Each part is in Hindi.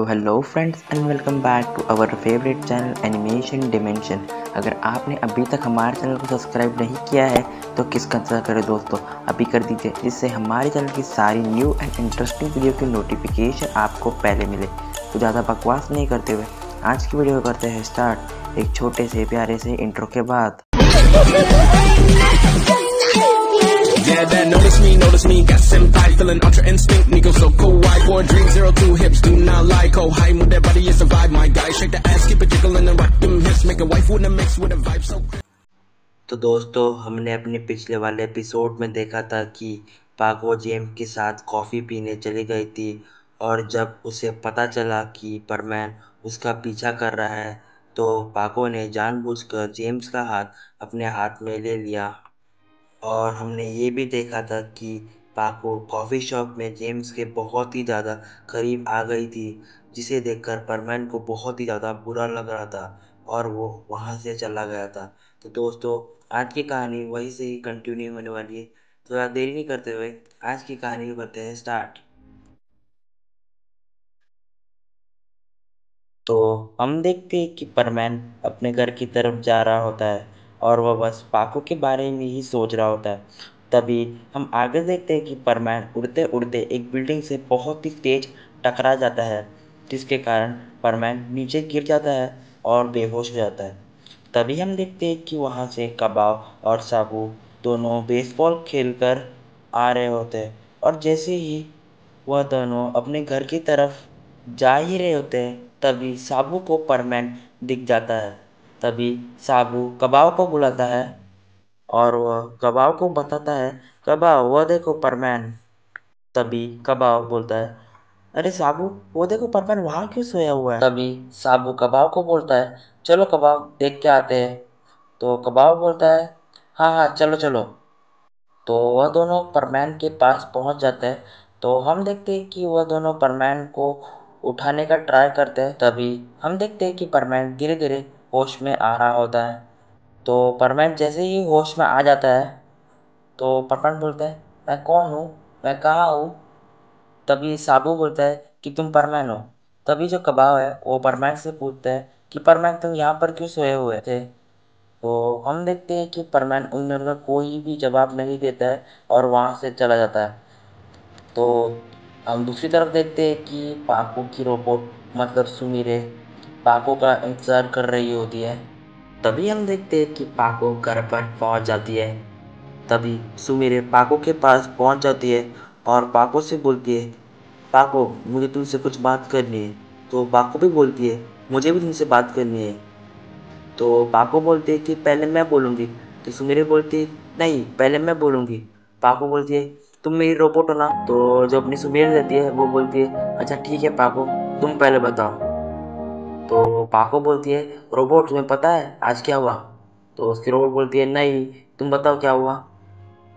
Hello friends and welcome back to our favourite channel animation dimension. अगर आपने अभी तक हमारे चैनल को सब्सक्राइब नहीं किया है तो किसका इंतजार करें दोस्तों, अभी कर दीजिए, जिससे हमारे चैनल की सारी न्यू एंड इंटरेस्टिंग वीडियो की नोटिफिकेशन आपको पहले मिले। तो ज़्यादा बकवास नहीं करते हुए आज की वीडियो करते हैं स्टार्ट एक छोटे से प्यारे से इंट्रो के बाद। Yeah, that notice me, got senpai feeling ultra instinct, Nico so cool, white boy dream 02 hips, do not like, oh, high move that body is a vibe, my guy, shake the ass, keep it jiggling and rock them hips, make a wife with a mix with a vibe so. तो दोस्तों, हमने अपने पिछले वाले एपिसोड में देखा था कि पाको जेम्स के साथ कॉफ़ी पीने चली गई थी और जब उसे पता चला कि परमैन उसका पीछा कर रहा है तो पाको ने जानबूझकर जेम्स का हाथ अपने हाथ में ले लिया। और हमने ये भी देखा था कि पाको कॉफ़ी शॉप में जेम्स के बहुत ही ज़्यादा करीब आ गई थी, जिसे देखकर परमैन को बहुत ही ज़्यादा बुरा लग रहा था और वो वहाँ से चला गया था। तो दोस्तों, आज की कहानी वहीं से ही कंटिन्यू होने वाली है। तो ज़्यादा देरी नहीं करते हुए आज की कहानी को करते हैं स्टार्ट। तो हम देखते हैं कि परमैन अपने घर की तरफ जा रहा होता है और वह बस पाको के बारे में ही सोच रहा होता है। तभी हम आगे देखते हैं कि परमैन उड़ते उड़ते एक बिल्डिंग से बहुत ही तेज टकरा जाता है, जिसके कारण परमैन नीचे गिर जाता है और बेहोश हो जाता है। तभी हम देखते हैं कि वहाँ से कबाब और साबू दोनों बेसबॉल खेलकर आ रहे होते हैं और जैसे ही वह दोनों अपने घर की तरफ जा ही रहे होते हैं तभी साबू को परमैन दिख जाता है। तभी साबू कबाब को बुलाता है और वह कबाब को बताता है, कबाब वह देखो परमैन। तभी कबाब बोलता है, अरे साबू वो देखो परमैन वहाँ क्यों सोया हुआ है। तभी साबू कबाब को बोलता है, चलो कबाब देख के आते हैं। तो कबाब बोलता है, हाँ हाँ चलो चलो। तो वह दोनों परमैन के पास पहुंच जाते हैं। तो हम देखते हैं कि वह दोनों परमैन को उठाने का ट्राई करते हैं। तभी हम देखते हैं कि परमैन धीरे धीरे होश में आ रहा होता है। तो परमैन जैसे ही होश में आ जाता है तो परमैन बोलता है, मैं कौन हूँ, मैं कहाँ हूँ। तभी साबू बोलता है कि तुम परमैन हो। तभी जो कबाब है वो परमैन से पूछता है कि परमैन तुम यहाँ पर क्यों सोए हुए थे। तो हम देखते हैं कि परमैन उन दोनों का कोई भी जवाब नहीं देता है और वहाँ से चला जाता है। तो हम दूसरी तरफ देखते हैं कि पाको की रोबोट मतलब सुमीरे पाको का इंतज़ार कर रही होती है। तभी हम देखते हैं कि पाको घर पर पहुँच जाती है। तभी सुमीरे पाको के पास पहुँच जाती है और पाको से बोलती है, पाको मुझे तुमसे कुछ बात करनी है। तो पाको भी बोलती है, मुझे भी तुमसे बात करनी है। तो पाको बोलती है कि पहले मैं बोलूँगी। तो सुमीरे बोलती है, नहीं पहले मैं बोलूँगी। पाको बोलती है, तुम मेरी रोबोट हो ना। तो जो अपनी सुमीरे रहती है वो बोलती है, अच्छा ठीक है पाको, तुम पहले बताओ। तो पाको बोलती है, रोबोट तुम्हें पता है आज क्या हुआ। तो उसकी रोबोट बोलती है, नहीं तुम बताओ क्या हुआ।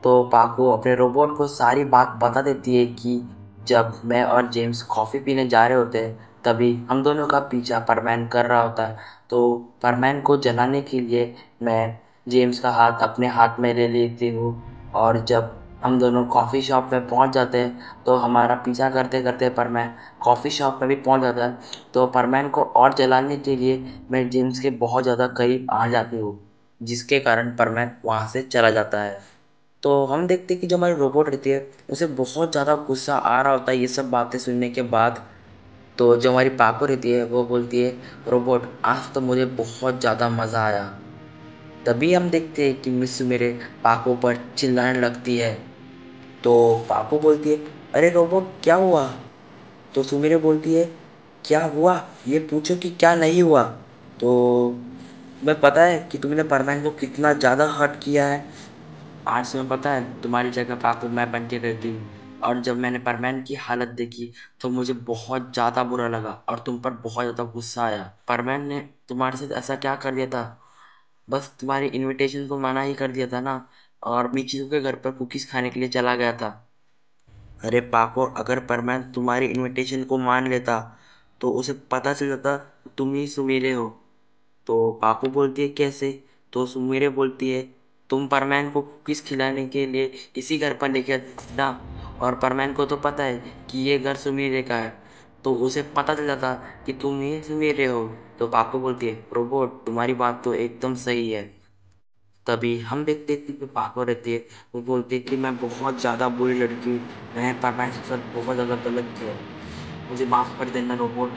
तो पाको अपने रोबोट को सारी बात बता देती है कि जब मैं और जेम्स कॉफ़ी पीने जा रहे होते हैं तभी हम दोनों का पीछा परमैन कर रहा होता है। तो परमैन को जलाने के लिए मैं जेम्स का हाथ अपने हाथ में ले लेती हूँ और जब हम दोनों कॉफ़ी शॉप में पहुँच जाते हैं तो हमारा पीछा करते करते परमैन कॉफ़ी शॉप में भी पहुँच जाता है। तो परमैन को और जलाने के लिए मैं जेम्स के बहुत ज़्यादा करीब आ जाती हूँ, जिसके कारण परमैन वहाँ से चला जाता है। तो हम देखते हैं कि जो हमारी रोबोट रहती है उसे बहुत ज़्यादा गुस्सा आ रहा होता है ये सब बातें सुनने के बाद। तो जो हमारी पाको रहती है वो बोलती है, रोबोट आज तो मुझे बहुत ज़्यादा मज़ा आया। तभी हम देखते हैं कि मिस मेरे पाको पर चिल्लाने लगती है। तो पाको बोलती है, अरे रोबोट क्या हुआ। तो सुमेरे बोलती है, क्या हुआ ये पूछो कि क्या नहीं हुआ। तो मैं पता है कि तुमने परमानेंट को कितना ज़्यादा हर्ट किया है। आज तुम्हें पता है तुम्हारी जगह पापा मैं बन के रहती हूँ और जब मैंने परमैन की हालत देखी तो मुझे बहुत ज़्यादा बुरा लगा और तुम पर बहुत ज़्यादा गुस्सा आया। परमैन ने तुम्हारे साथ ऐसा क्या कर दिया था, बस तुम्हारी इनविटेशन को मना ही कर दिया था ना और मिचिको के घर पर कुकीज़ खाने के लिए चला गया था। अरे पाको, अगर परमैन तुम्हारी इनविटेशन को मान लेता तो उसे पता चल जाता तुम ही सुमीरे हो। तो पापू बोलती है कैसे। तो सुमीरे बोलती है, तुम परमैन को कुकीज़ खिलाने के लिए इसी घर पर लेके ना और परमैन को तो पता है कि ये घर सुमीरे का है। तो उसे पता चल जाता कि तुम ही सवेरे हो। तो पाको बोलती है, रोबोट तुम्हारी बात तो एकदम सही है। तभी हम देखते हैं कि जो पाको रहती है, वो बोलती है कि मैं बहुत ज़्यादा बुरी लड़की हूँ, मैं परमैन के साथ बहुत ज़्यादा गलत किया, मुझे माफ़ कर देना रोबोट।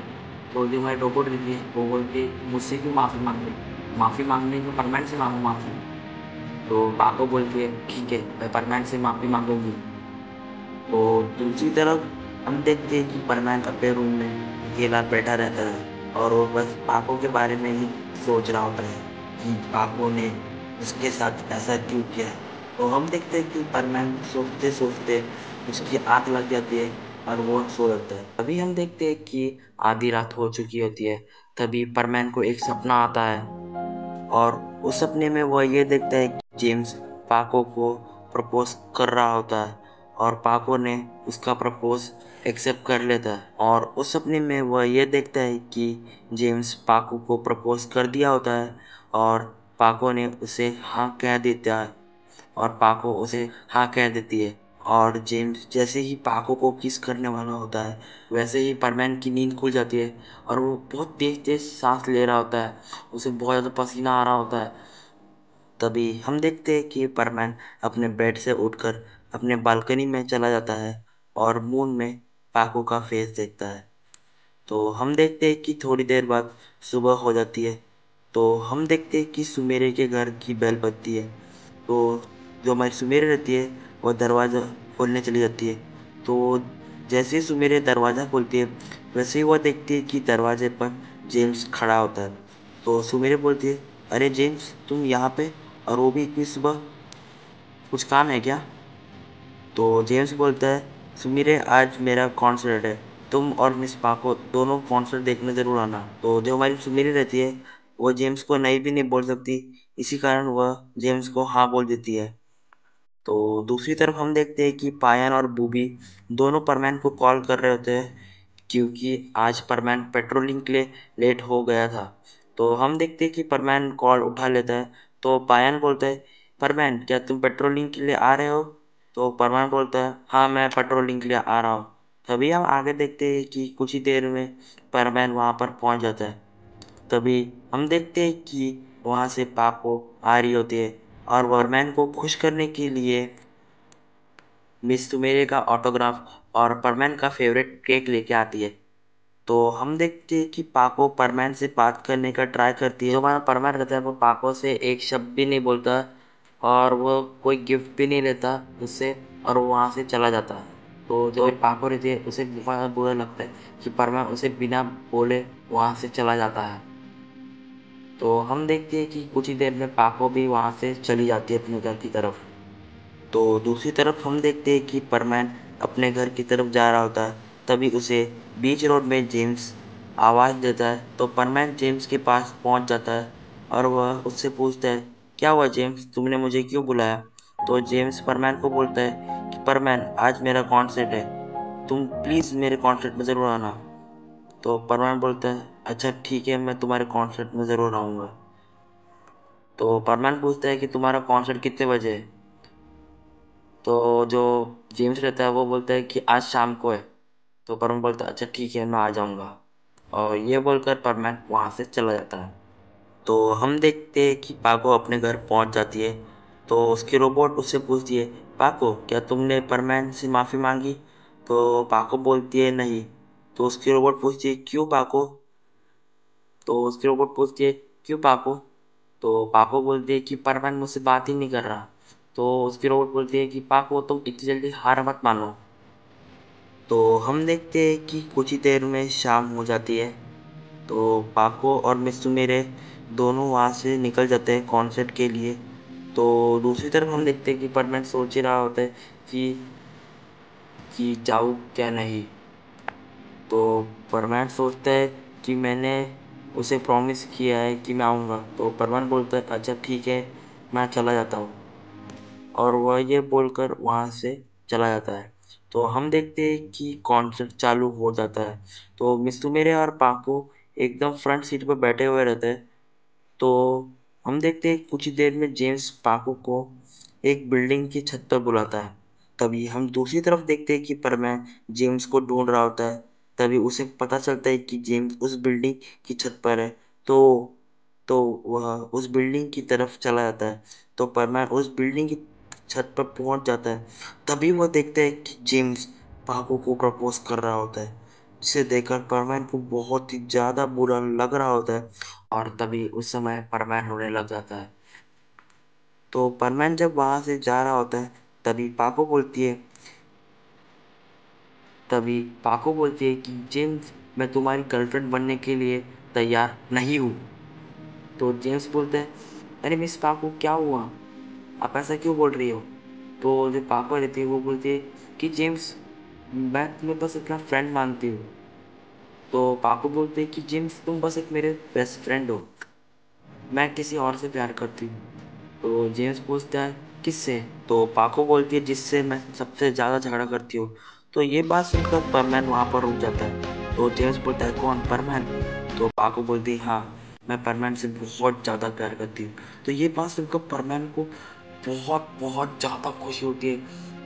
तो जो हमारी रोबोट रहती है वो बोलती है, मुझसे क्यों माफ़ी मांगनी, माफ़ी मांगने को परमैन से मांगो माफ़ी। तो पाको बोलती है, ठीक है मैं परमैन से माफ़ी मांगूंगी। तो दूसरी तरफ हम देखते हैं कि परमैन अपने रूम में अकेला बैठा रहता है और वो बस पाको के बारे में ही सोच रहा होता है कि पाको ने उसके साथ ऐसा क्यों किया। तो हम देखते हैं कि परमैन सोचते सोचते उसकी आँख लग जाती है और वो सो जाता है। तभी हम देखते हैं कि आधी रात हो चुकी होती है। तभी परमैन को एक सपना आता है और उस सपने में वह ये देखता है कि जेम्स पाको को प्रपोज कर रहा होता है और पाको ने उसका प्रपोज एक्सेप्ट कर लेता है। और उस सपने में वह ये देखता है कि जेम्स पाको को प्रपोज कर दिया होता है और पाको ने उसे हाँ कह देता है और पाको उसे हाँ कह देती है। और जेम्स जैसे ही पाको को किस करने वाला होता है, वैसे ही परमैन की नींद खुल जाती है और वो बहुत तेज तेज सांस ले रहा होता है, उसे बहुत ज़्यादा पसीना आ रहा होता है। तभी हम देखते हैं कि परमैन अपने बेड से उठकर अपने बालकनी में चला जाता है और मून में पाको का फेस देखता है। तो हम देखते हैं कि थोड़ी देर बाद सुबह हो जाती है। तो हम देखते हैं कि सुमेरे के घर की बेल बजती है। तो जो हमारी सुमेरे रहती है वह दरवाज़ा खोलने चली जाती है। तो जैसे ही सुमेरे दरवाज़ा खोलती है, वैसे ही वह देखती है कि दरवाजे पर जेम्स खड़ा होता है। तो सुमेरे बोलती है, अरे जेम्स तुम यहाँ पे, और वो भी इतनी सुबह, कुछ काम है क्या? तो जेम्स बोलता है, सुमीरे आज मेरा कॉन्सर्ट है, तुम और मिस पाको दोनों कॉन्सर्ट देखने ज़रूर आना। तो जो हमारी सुमीरे रहती है वो जेम्स को नहीं भी नहीं बोल सकती, इसी कारण वह जेम्स को हाँ बोल देती है। तो दूसरी तरफ हम देखते हैं कि पायन और बूबी दोनों परमैन को कॉल कर रहे होते हैं क्योंकि आज परमैन पेट्रोलिंग के लिए लेट हो गया था। तो हम देखते हैं कि परमैन कॉल उठा लेता है। तो पायन बोलता है, परमैन क्या तुम पेट्रोलिंग के लिए आ रहे हो? तो परमैन बोलता है, हाँ मैं पेट्रोलिंग के लिए आ रहा हूँ। तभी हम आगे देखते हैं कि कुछ ही देर में परमैन वहाँ पर पहुँच जाता है। तभी हम देखते हैं कि वहाँ से पाको आ रही होती है और वरमैन को खुश करने के लिए मिस सुमेरे का ऑटोग्राफ और परमैन का फेवरेट केक लेके आती है। तो हम देखते हैं कि पाको परमैन से बात करने का ट्राई करती है। जो हमारा परमैन रहता है वो पाको से एक शब्द भी नहीं बोलता और वो कोई गिफ्ट भी नहीं लेता उससे, और वो वहाँ से चला जाता है। तो जो पाको रहती है उसे बहुत बुरा लगता है कि परमैन उसे बिना बोले वहाँ से चला जाता है। तो हम देखते हैं कि कुछ ही देर में पाको भी वहाँ से चली जाती है अपने घर की तरफ। तो दूसरी तरफ हम देखते हैं कि परमैन अपने घर की तरफ जा रहा होता है। तभी उसे बीच रोड में जेम्स आवाज़ देता है। तो परमैन जेम्स के पास पहुंच जाता है और वह उससे पूछता है, क्या हुआ जेम्स, तुमने मुझे क्यों बुलाया? तो जेम्स परमैन को बोलता है कि परमैन आज मेरा कॉन्सर्ट है, तुम प्लीज़ मेरे कॉन्सर्ट में ज़रूर आना। तो परमैन बोलता है, अच्छा ठीक है मैं तुम्हारे कॉन्सर्ट में ज़रूर आऊँगा। तो परमैन पूछता है कि तुम्हारा कॉन्सर्ट कितने बजे है? तो जो जेम्स रहता है वो बोलता है कि आज शाम को है। तो परमैन बोलता है, अच्छा ठीक है मैं आ जाऊँगा। और ये बोलकर परमैन वहाँ से चला जाता है। तो हम देखते हैं कि पाको अपने घर पहुँच जाती है। तो उसकी रोबोट उससे पूछती है, पाको क्या तुमने परमैन से माफ़ी मांगी? तो पाको बोलती है नहीं। तो उसकी रोबोट पूछती है, क्यों पाको? तो उसकी रोबोट पूछती है, क्यों पाको? तो पाको बोलती है कि परमैन मुझसे बात ही नहीं कर रहा। तो उसकी रोबोट बोलती है कि पाको तुम इतनी जल्दी हार मत मानो। तो हम देखते हैं कि कुछ ही देर में शाम हो जाती है। तो पाको और मित्सुमेरे दोनों वहाँ से निकल जाते हैं कॉन्सर्ट के लिए। तो दूसरी तरफ हम देखते हैं कि परमैन सोच ही रहा होता है कि जाऊँ क्या नहीं। तो परमैन सोचता है कि मैंने उसे प्रॉमिस किया है कि मैं आऊँगा। तो परमैन बोलता है, अच्छा ठीक है मैं चला जाता हूँ। और वह ये बोलकर वहाँ से चला जाता है। तो हम देखते हैं कि कॉन्सर्ट चालू हो जाता है। तो मित्सुमेरे और पाको एकदम फ्रंट सीट पर बैठे हुए रहते हैं। तो हम देखते हैं कुछ ही देर में जेम्स पाको को एक बिल्डिंग की छत पर बुलाता है। तभी हम दूसरी तरफ देखते हैं कि परमैन जेम्स को ढूंढ रहा होता है। तभी उसे पता चलता है कि जेम्स उस बिल्डिंग की छत पर है। तो तो वह उस बिल्डिंग की तरफ चला जाता है। तो परमैन उस बिल्डिंग की छत पर पहुंच जाता है। तभी वह देखता है कि जेम्स पाको को प्रपोज कर रहा होता है, जिसे देखकर परमैन को बहुत ही ज्यादा बुरा लग रहा होता है। और तभी उस समय परमैन रोने लग जाता है। तो परमैन जब वहां से जा रहा होता है, तभी पाको बोलती है तभी पाको बोलती है कि जेम्स, मैं तुम्हारी गर्लफ्रेंड बनने के लिए तैयार नहीं हूँ। तो जेम्स बोलता है, अरे मिस पाको, क्या हुआ, आप ऐसा क्यों बोल रही हो। तो जो पाको रहती है वो बोलती है कि जेम्स, मैं तुम्हें बस अपना फ्रेंड मानती हूँ। तो पाको बोलते हैं कि जेम्स, तुम बस एक मेरे बेस्ट फ्रेंड हो, मैं किसी और से प्यार करती हूँ। तो जेम्स पूछता है, किससे। तो पाको बोलती है, जिससे मैं सबसे ज़्यादा झगड़ा करती हूँ। तो ये बात सुनकर परमैन वहाँ पर रुक जाता है। तो जेम्स बोलता है, कौन, परमैन। तो पाको बोलती है, हाँ, मैं परमैन से बहुत ज़्यादा प्यार करती हूँ। तो ये बात सुनकर परमैन को बहुत बहुत ज़्यादा खुशी होती है।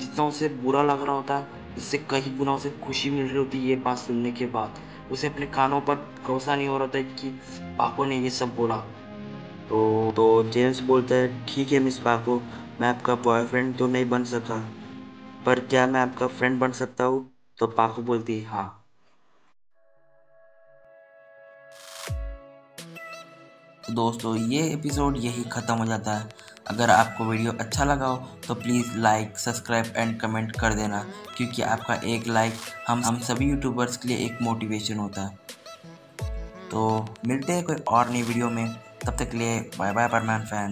जितना उसे बुरा लग रहा होता है, इससे कहीं गुना उसे खुशी मिल रही होती है ये बात सुनने के बाद। उसे अपने कानों पर भरोसा नहीं हो रहा था कि पाको ने ये सब बोला। तो जेम्स बोलता है, ठीक है मिस पाको, मैं आपका बॉयफ्रेंड तो नहीं बन सका, पर क्या मैं आपका फ्रेंड बन सकता हूँ। तो पाको बोलती है, हाँ। तो दोस्तों, ये एपिसोड यही ख़त्म हो जाता है। अगर आपको वीडियो अच्छा लगा हो तो please like, subscribe and comment कर देना, क्योंकि आपका एक लाइक हम सभी यूट्यूबर्स के लिए एक मोटिवेशन होता है। तो मिलते हैं कोई और नई वीडियो में, तब तक के लिए बाय बाय परमैन फैन।